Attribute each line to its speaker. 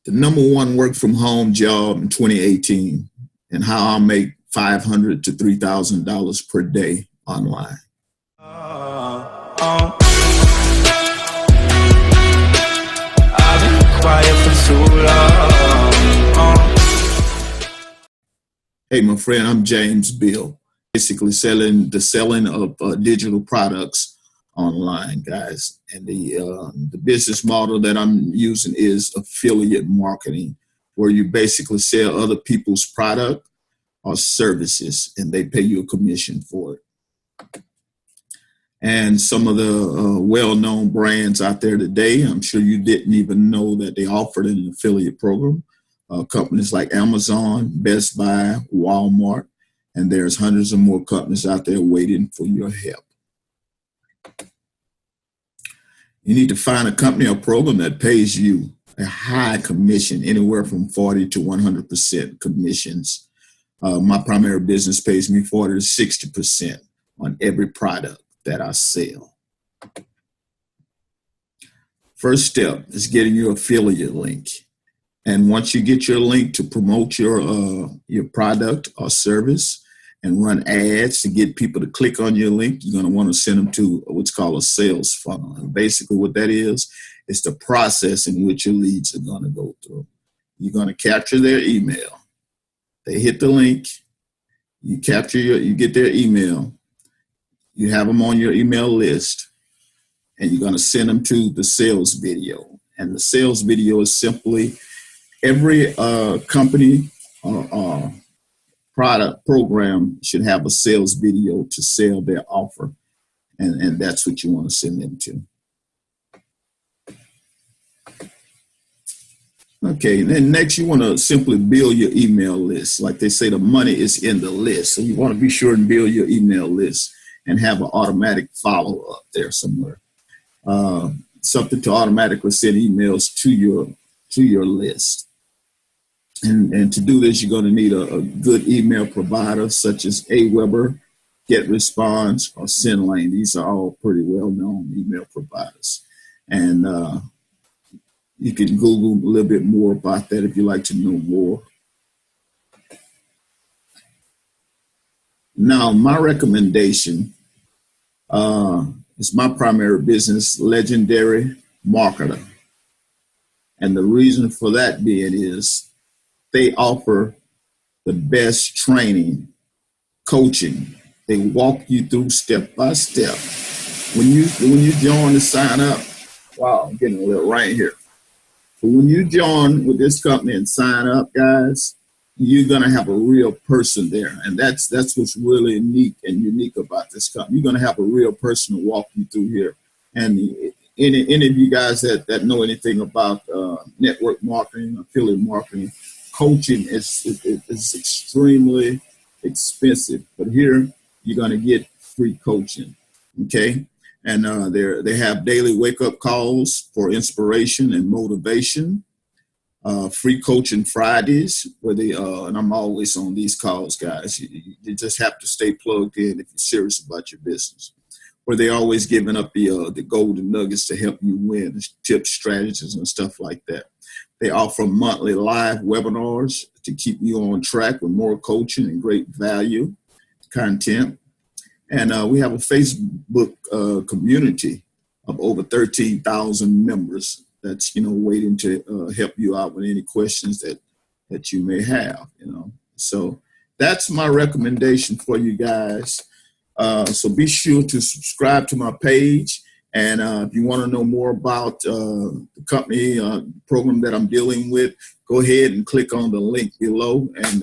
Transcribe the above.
Speaker 1: the #1 work from home job in 2018 and how I'll make $500 to $3,000 per day online. I've been quiet for too long. Hey, my friend, I'm James Bill. Basically the selling of digital products online, guys. And the business model that I'm using is affiliate marketing, where you basically sell other people's product or services, and they pay you a commission for it. And some of the well-known brands out there today, I'm sure you didn't even know that they offered an affiliate program. Companies like Amazon, Best Buy, Walmart, and there's hundreds of more companies out there waiting for your help. You need to find a company or program that pays you a high commission, anywhere from 40 to 100% commissions. My primary business pays me 40 to 60% on every product that I sell. First step is getting your affiliate link. And once you get your link to promote your product or service and run ads to get people to click on your link, you're going to want to send them to what's called a sales funnel. And basically what that is the process in which your leads are going to go through. You're going to capture their email. They hit the link. You get their email. You have them on your email list, and you're going to send them to the sales video. And the sales video is simply every company or product program should have a sales video to sell their offer. And that's what you want to send them to. Okay, then next you want to simply build your email list. Like they say, the money is in the list. So you want to be sure and build your email list and have an automatic follow-up there somewhere. Something to automatically send emails to your list. And to do this, you're going to need a good email provider such as Aweber, GetResponse, or SendLane. These are all pretty well-known email providers. And you can Google a little bit more about that if you'd like to know more. Now, my recommendation is my primary business, Legendary Marketer. And the reason for that being is they offer the best training, coaching. They walk you through step by step. When you join to sign up, wow, I'm getting a little right here. But when you join with this company and sign up, guys, you're going to have a real person there. And that's what's really neat and unique about this company. You're going to have a real person to walk you through here. And any of you guys that know anything about network marketing, affiliate marketing, coaching is extremely expensive. But here, you're going to get free coaching, okay? And they have daily wake-up calls for inspiration and motivation. Free coaching Fridays, where and I'm always on these calls, guys. You just have to stay plugged in if you're serious about your business. Where they always giving up the golden nuggets to help you win, tips, strategies, and stuff like that. They offer monthly live webinars to keep you on track with more coaching and great value content. And we have a Facebook community of over 13,000 members that's, waiting to help you out with any questions that you may have, So that's my recommendation for you guys. So be sure to subscribe to my page. And if you want to know more about the company program that I'm dealing with, go ahead and click on the link below. And